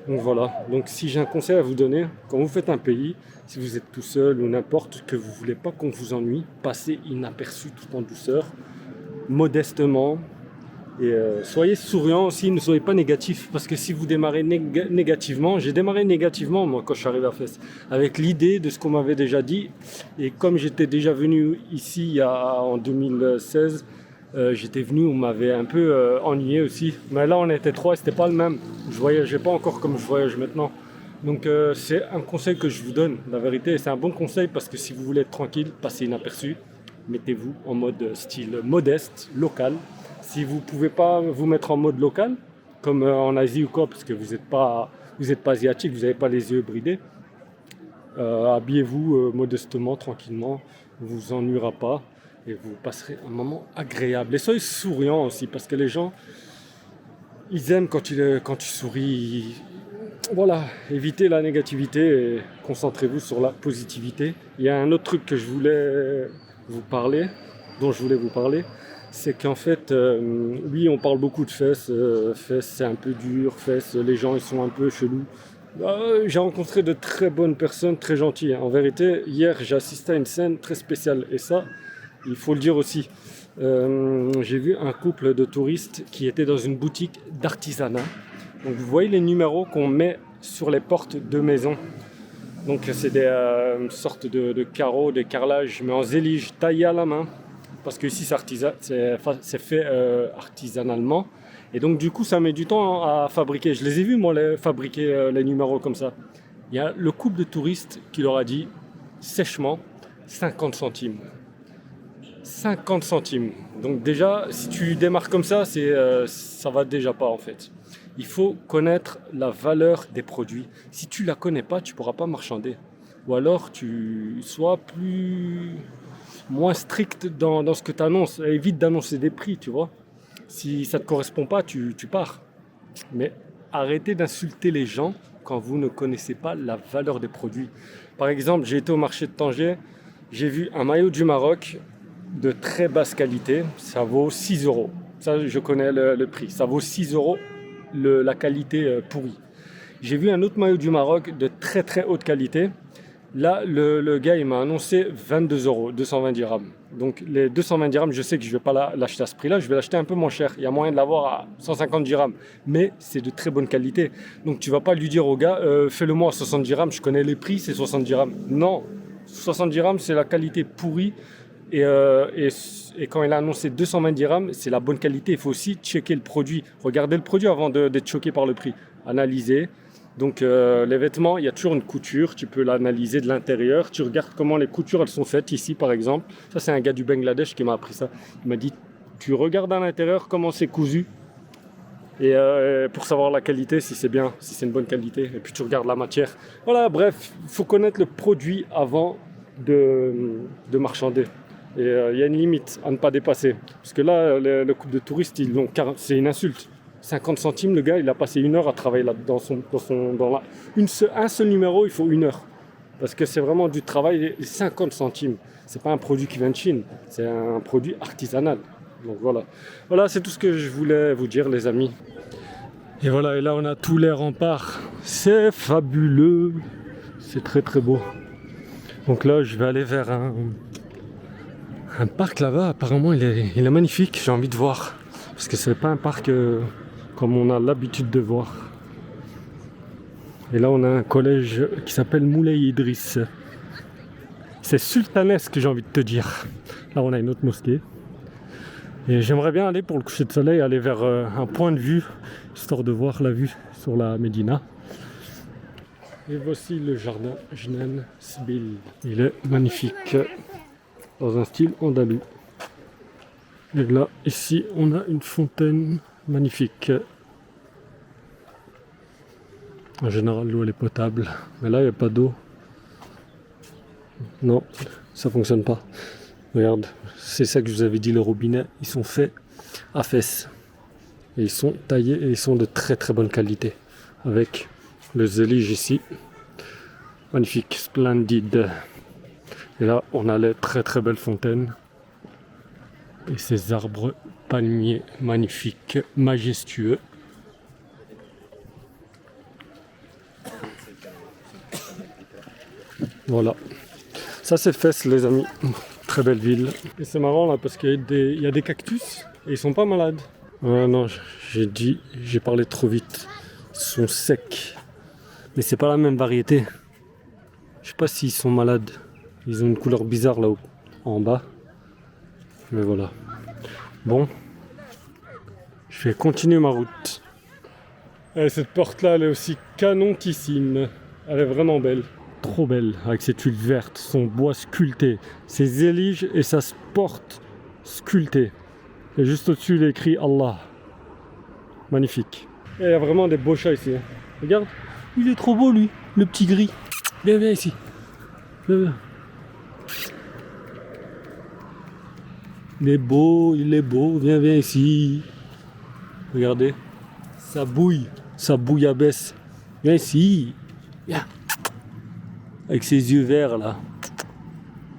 Donc voilà. Donc si j'ai un conseil à vous donner, quand vous faites un pays, si vous êtes tout seul ou n'importe, que vous voulez pas qu'on vous ennuie, passez inaperçu tout en douceur, modestement. Et soyez souriant aussi, ne soyez pas négatif, parce que si vous démarrez négativement, j'ai démarré négativement moi quand je suis arrivé à Fès, avec l'idée de ce qu'on m'avait déjà dit, et comme j'étais déjà venu ici en 2016, j'étais venu, on m'avait un peu ennuyé aussi, mais là on était trois et c'était pas le même, je voyageais pas encore comme je voyage maintenant, donc c'est un conseil que je vous donne, la vérité, et c'est un bon conseil parce que si vous voulez être tranquille, passez inaperçu, mettez-vous en mode style modeste, local. Si vous ne pouvez pas vous mettre en mode local, comme en Asie ou quoi, parce que vous n'êtes pas asiatique, vous n'avez pas les yeux bridés, habillez-vous modestement, tranquillement, on ne vous ennuiera pas et vous passerez un moment agréable. Et soyez souriant aussi, parce que les gens, ils aiment quand tu souris. Voilà, évitez la négativité et concentrez-vous sur la positivité. Il y a un autre truc que je voulais vous parler, dont je voulais vous parler, c'est qu'en fait, oui, on parle beaucoup de Fès, Fès c'est un peu dur, Fès, les gens ils sont un peu chelous. J'ai rencontré de très bonnes personnes, très gentilles. En vérité, hier j'ai assisté à une scène très spéciale et ça, il faut le dire aussi. J'ai vu un couple de touristes qui étaient dans une boutique d'artisanat. Donc vous voyez les numéros qu'on met sur les portes de maison. Donc c'est une sorte de carreaux, des carrelages, mais en zélige taillé à la main. Parce que ici c'est fait artisanalement. Et donc du coup ça met du temps à fabriquer. Je les ai vus moi fabriquer les numéros comme ça. Il y a le couple de touristes qui leur a dit sèchement 50 centimes. 50 centimes. Donc déjà si tu démarres comme ça, ça va déjà pas en fait. Il faut connaître la valeur des produits. Si tu la connais pas, tu pourras pas marchander. Ou alors tu sois moins strict dans ce que tu annonces. Évite d'annoncer des prix, tu vois. Si ça ne te correspond pas, tu pars. Mais arrêtez d'insulter les gens quand vous ne connaissez pas la valeur des produits. Par exemple, j'ai été au marché de Tanger, j'ai vu un maillot du Maroc de très basse qualité, ça vaut 6 €. Ça, je connais le prix. Ça vaut 6 € la qualité pourrie. J'ai vu un autre maillot du Maroc de très très haute qualité. Là, le gars, il m'a annoncé 22 €, 220 dirhams. Donc, les 220 dirhams, je sais que je ne vais pas l'acheter à ce prix-là, je vais l'acheter un peu moins cher. Il y a moyen de l'avoir à 150 dirhams, mais c'est de très bonne qualité. Donc, tu ne vas pas lui dire au gars, fais-le-moi à 60 dirhams, je connais les prix, c'est 60 dirhams. Non, 60 dirhams, c'est la qualité pourrie. Et quand il a annoncé 220 dirhams, c'est la bonne qualité. Il faut aussi checker le produit. Regardez le produit avant d'être choqué par le prix. Analysez. Donc les vêtements, il y a toujours une couture, tu peux l'analyser de l'intérieur, tu regardes comment les coutures elles sont faites ici par exemple. Ça c'est un gars du Bangladesh qui m'a appris ça. Il m'a dit tu regardes à l'intérieur comment c'est cousu et pour savoir la qualité, si c'est bien, si c'est une bonne qualité, et puis tu regardes la matière. Voilà, bref, il faut connaître le produit avant de marchander. Et il y a une limite à ne pas dépasser. Parce que là, le couple de touristes, c'est une insulte. 50 centimes, le gars, il a passé 1 heure à travailler là, un seul numéro, il faut 1 heure. Parce que c'est vraiment du travail, 50 centimes. C'est pas un produit qui vient de Chine, c'est un produit artisanal. Donc voilà. Voilà, c'est tout ce que je voulais vous dire, les amis. Et voilà, et là, on a tous les remparts. C'est fabuleux. C'est très très beau. Donc là, je vais aller vers un parc là-bas. Apparemment, il est magnifique. J'ai envie de voir. Parce que c'est pas un parc comme on a l'habitude de voir. Et là, on a un collège qui s'appelle Moulay Idriss. C'est sultanesque, j'ai envie de te dire. Là, on a une autre mosquée. Et j'aimerais bien aller pour le coucher de soleil, aller vers un point de vue, histoire de voir la vue sur la Médina. Et voici le jardin Jnan Sbil. Il est magnifique, dans un style andalou. Et là, ici, on a une fontaine magnifique. En général, l'eau elle est potable, mais là, il n'y a pas d'eau. Non, ça fonctionne pas. Regarde, c'est ça que je vous avais dit, les robinets, ils sont faits à Fès. Et ils sont taillés et ils sont de très très bonne qualité. Avec le zélige ici. Magnifique, splendide. Et là, on a les très très belles fontaines. Et ces arbres palmiers magnifiques, majestueux. Voilà. Ça c'est Fès les amis. Très belle ville. Et c'est marrant là parce qu'il y a des cactus et ils sont pas malades. Non, j'ai parlé trop vite. Ils sont secs. Mais c'est pas la même variété. Je sais pas s'ils sont malades. Ils ont une couleur bizarre là-haut, en bas. Mais voilà. Bon. Je vais continuer ma route. Et cette porte-là, elle est aussi canontissime. Elle est vraiment belle. Trop belle, avec cette huile verte, son bois sculpté, ses éliges et sa porte sculptée. Et juste au-dessus, il est écrit Allah. Magnifique. Et il y a vraiment des beaux chats ici. Hein. Regarde, il est trop beau lui, le petit gris. Viens ici. Viens. Il est beau, viens ici. Regardez, ça bouillabaisse. Viens ici. Viens. Avec ses yeux verts là.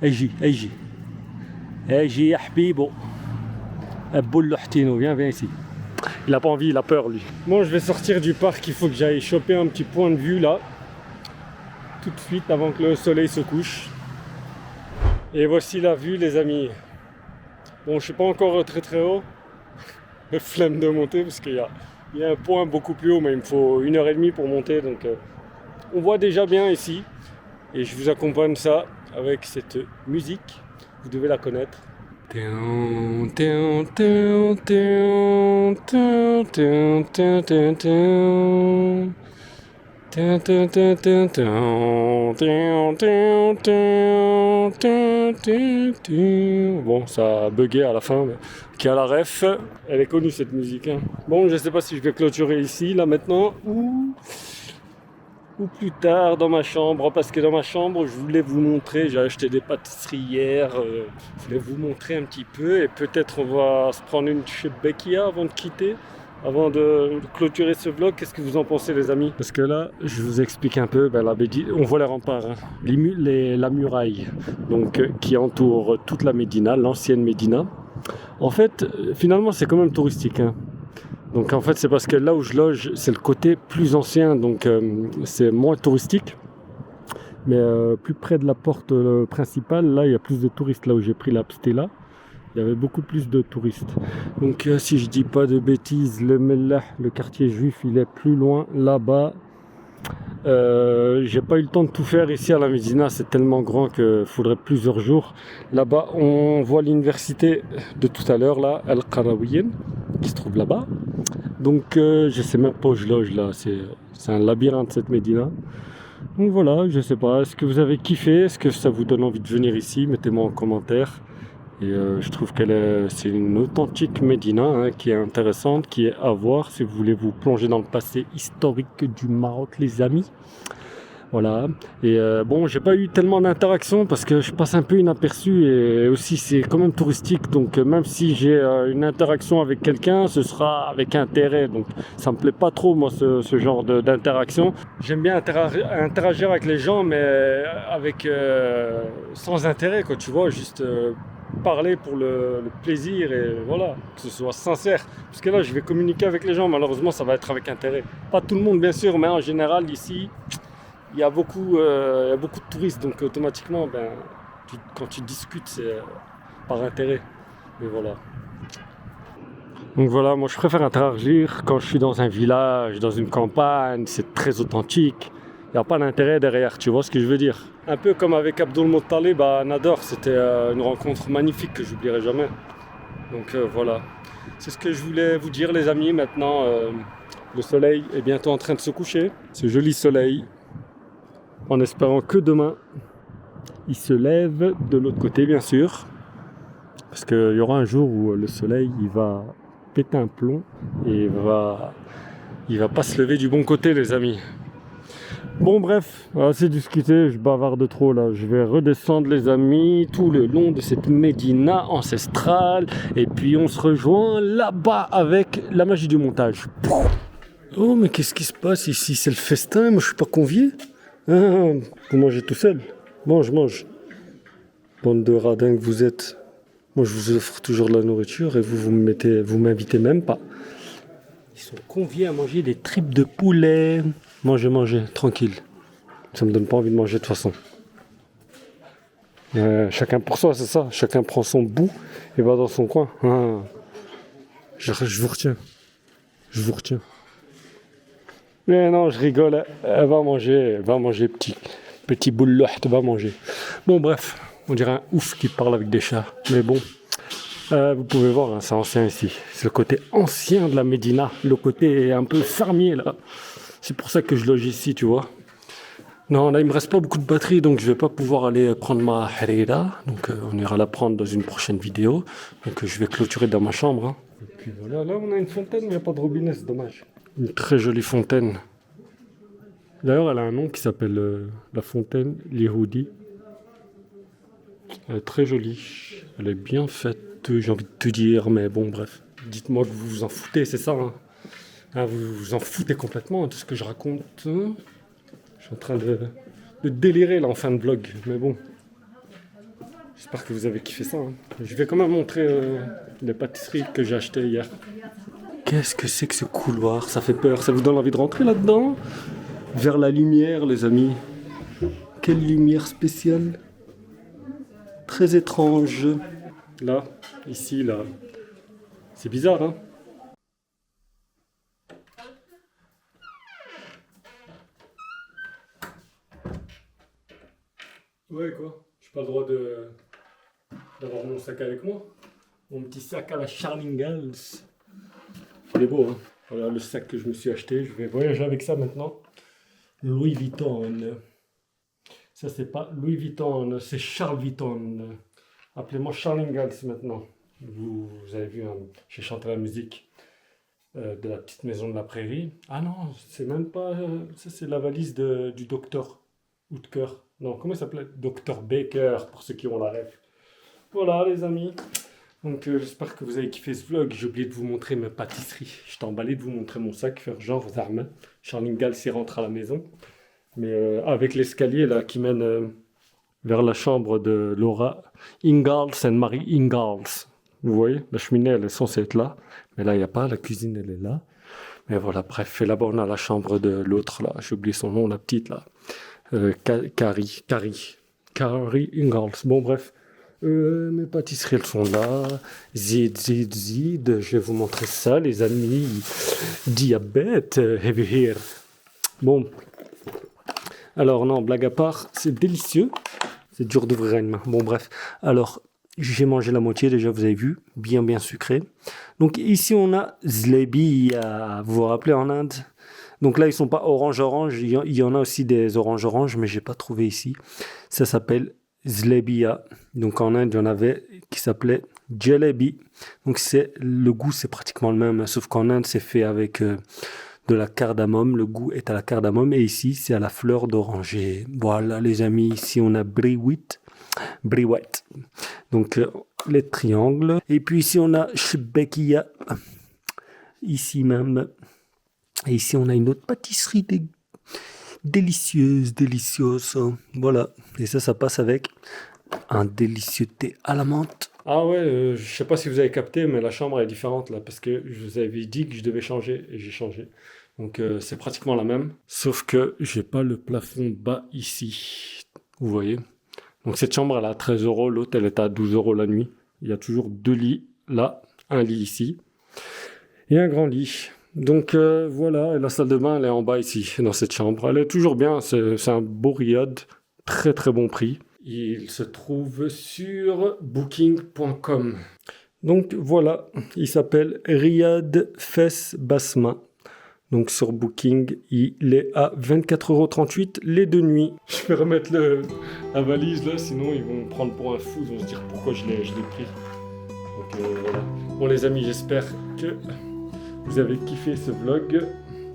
Eji ya habibo. Viens ici. Il a pas envie, il a peur lui. Bon, je vais sortir du parc, il faut que j'aille choper un petit point de vue là. Tout de suite avant que le soleil se couche. Et voici la vue les amis. Bon, je suis pas encore très très haut. Le flemme de monter parce qu'il y a un point beaucoup plus haut, mais il me faut 1h30 pour monter. Donc on voit déjà bien ici. Et je vous accompagne ça avec cette musique. Vous devez la connaître. Bon, ça a bugué à la fin, mais qui a la ref, elle est connue cette musique. Hein. Bon, je sais pas si je vais clôturer ici, là maintenant, ou plus tard dans ma chambre, parce que dans ma chambre, je voulais vous montrer, j'ai acheté des pâtisseries hier, je voulais vous montrer un petit peu, et peut-être on va se prendre une chez Bekia avant de quitter. Avant de clôturer ce vlog, qu'est-ce que vous en pensez les amis? Parce que là, je vous explique un peu, on voit les remparts, hein, la muraille donc, qui entoure toute la Médina, l'ancienne Médina. En fait, finalement, c'est quand même touristique. Hein. Donc en fait, c'est parce que là où je loge, c'est le côté plus ancien, donc c'est moins touristique. Mais plus près de la porte principale, là, il y a plus de touristes, là où j'ai pris la Pstela. Il y avait beaucoup plus de touristes. Donc si je dis pas de bêtises, le Mellah, le quartier juif, il est plus loin là-bas. J'ai pas eu le temps de tout faire ici à la Médina, c'est tellement grand qu'il faudrait plusieurs jours. Là-bas, on voit l'université de tout à l'heure, là, Al-Qarawiyyin, qui se trouve là-bas. Donc je sais même pas où je loge là, c'est un labyrinthe cette Médina. Donc voilà, je sais pas, est-ce que vous avez kiffé? Est-ce que ça vous donne envie de venir ici? Mettez-moi en commentaire. Et je trouve c'est une authentique Médina hein, qui est intéressante, qui est à voir si vous voulez vous plonger dans le passé historique du Maroc les amis. Voilà. Et bon, j'ai pas eu tellement d'interactions parce que je passe un peu inaperçu et aussi c'est quand même touristique. Donc même si j'ai une interaction avec quelqu'un, ce sera avec intérêt. Donc ça me plaît pas trop moi ce genre d'interaction. J'aime bien interagir avec les gens mais avec sans intérêt quoi. Tu vois, juste parler pour le plaisir et voilà, que ce soit sincère. Parce que là, je vais communiquer avec les gens. Malheureusement, ça va être avec intérêt. Pas tout le monde bien sûr, mais en général ici. Il y a beaucoup de touristes, donc automatiquement, quand tu discutes, c'est par intérêt. Mais voilà. Donc voilà, moi je préfère interagir quand je suis dans un village, dans une campagne, c'est très authentique. Il n'y a pas d'intérêt derrière, tu vois ce que je veux dire. Un peu comme avec Abdul Muttalib à Nador, c'était une rencontre magnifique que j'oublierai jamais. Donc voilà, c'est ce que je voulais vous dire les amis. Maintenant, le soleil est bientôt en train de se coucher. Ce joli soleil. En espérant que demain, il se lève de l'autre côté, bien sûr. Parce qu'il y aura un jour où le soleil, il va péter un plomb et il va pas se lever du bon côté, les amis. Bon, bref, assez discuté, je bavarde trop là. Je vais redescendre, les amis, tout le long de cette Médina ancestrale. Et puis, on se rejoint là-bas avec la magie du montage. Oh, mais qu'est-ce qui se passe ici? C'est le festin, moi je suis pas convié. Vous mangez tout seul. Mange. Bande de radins que vous êtes. Moi, je vous offre toujours de la nourriture et vous m'invitez même pas. Ils sont conviés à manger des tripes de poulet. Mangez, tranquille. Ça me donne pas envie de manger de toute façon. Chacun pour soi, c'est ça. Chacun prend son bout et va dans son coin. Ah. Je vous retiens. Je vous retiens. Mais non, je rigole. Va manger, petit boulotte, va manger. Bon, bref, on dirait un ouf qui parle avec des chats. Mais bon, vous pouvez voir, hein, c'est ancien ici. C'est le côté ancien de la Médina. Le côté un peu fermier, là. C'est pour ça que je loge ici, tu vois. Non, là, il me reste pas beaucoup de batterie, donc je vais pas pouvoir aller prendre ma harira. Donc, on ira la prendre dans une prochaine vidéo. Donc, je vais clôturer dans ma chambre. Hein. Et puis voilà, là, on a une fontaine, mais il n'y a pas de robinet, c'est dommage. Une très jolie fontaine. D'ailleurs, elle a un nom qui s'appelle la fontaine Lihoudi. Elle est très jolie. Elle est bien faite, j'ai envie de te dire, mais bon, bref. Dites-moi que vous vous en foutez, c'est ça, hein. Hein, vous vous en foutez complètement de ce que je raconte. Hein. Je suis en train de délirer là en fin de vlog, mais bon. J'espère que vous avez kiffé ça. Hein. Je vais quand même montrer les pâtisseries que j'ai achetées hier. Qu'est-ce que c'est que ce couloir? Ça fait peur. Ça vous donne envie de rentrer là-dedans? Vers la lumière, les amis. Quelle lumière spéciale. Très étrange. Là, ici, là. C'est bizarre, hein? Ouais, quoi? J'ai pas le droit d'avoir mon sac avec moi. Mon petit sac à la Charlingals. Il est beau, hein? Voilà le sac que je me suis acheté. Je vais voyager avec ça maintenant. Louis Vuitton. Ça, c'est pas Louis Vuitton, c'est Charles Vuitton. Appelez-moi Charlingals maintenant. Vous avez vu, hein, j'ai chanté la musique de la petite maison de la prairie. Ah non, c'est même pas... ça, c'est la valise du docteur Houtker. Non, comment il s'appelait? Dr Baker, pour ceux qui ont la rêve. Voilà, les amis. Donc, j'espère que vous avez kiffé ce vlog. J'ai oublié de vous montrer mes pâtisseries. Je t'ai emballé de vous montrer mon sac, faire genre Zarma. Charlingals s'y rentre à la maison. Mais avec l'escalier là qui mène vers la chambre de Laura Ingalls et Marie Ingalls. Vous voyez, la cheminée, elle est censée être là. Mais là, il n'y a pas. La cuisine, elle est là. Mais voilà, bref. Et là-bas, on a la chambre de l'autre, là. J'ai oublié son nom, la petite, là. Carrie Ingalls. Bon, bref. Mes pâtisseries, elles sont là. Zid. Je vais vous montrer ça, les amis. Diabète, heavy here. Bon. Alors, non, blague à part, c'est délicieux. C'est dur d'ouvrir une main. Bon, bref. Alors, j'ai mangé la moitié, déjà, vous avez vu. Bien sucré. Donc, ici, on a Zlebiya. Vous vous rappelez en Inde? Donc là, ils sont pas orange. Il y en a aussi des orange, mais j'ai pas trouvé ici. Ça s'appelle Zlebiya. Donc en Inde, il y en avait qui s'appelait Jalebi. Donc le goût, c'est pratiquement le même, sauf qu'en Inde, c'est fait avec de la cardamome. Le goût est à la cardamome et ici, c'est à la fleur d'oranger. Voilà, les amis, ici, on a briwet. Donc les triangles. Et puis ici, on a Shbekiya. Ici même. Et ici, on a une autre pâtisserie délicieuse. Voilà. Et ça passe avec un délicieux thé à la menthe. Ah ouais, je sais pas si vous avez capté, mais la chambre est différente là, parce que je vous avais dit que je devais changer, et j'ai changé. Donc c'est pratiquement la même, sauf que j'ai pas le plafond bas ici. Vous voyez? Donc cette chambre, elle est à 13 €, l'autre, elle est à 12 € la nuit. Il y a toujours 2 lits là, un lit ici, et un grand lit. Donc voilà, et la salle de bain, elle est en bas ici, dans cette chambre. Elle est toujours bien, c'est un beau riad, très bon prix. Il se trouve sur booking.com. Donc voilà, il s'appelle Riyad Fes Basma. Donc sur Booking, il est à 24,38 € les 2 nuits. Je vais remettre la valise là, sinon ils vont me prendre pour un fou, ils vont se dire pourquoi je l'ai pris. Donc voilà. Bon les amis, j'espère que vous avez kiffé ce vlog,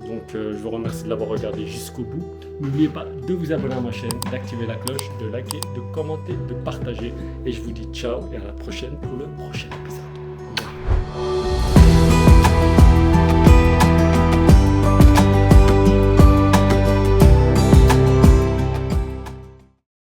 donc je vous remercie de l'avoir regardé jusqu'au bout. N'oubliez pas de vous abonner à ma chaîne, d'activer la cloche, de liker, de commenter, de partager. Et je vous dis ciao et à la prochaine pour le prochain épisode.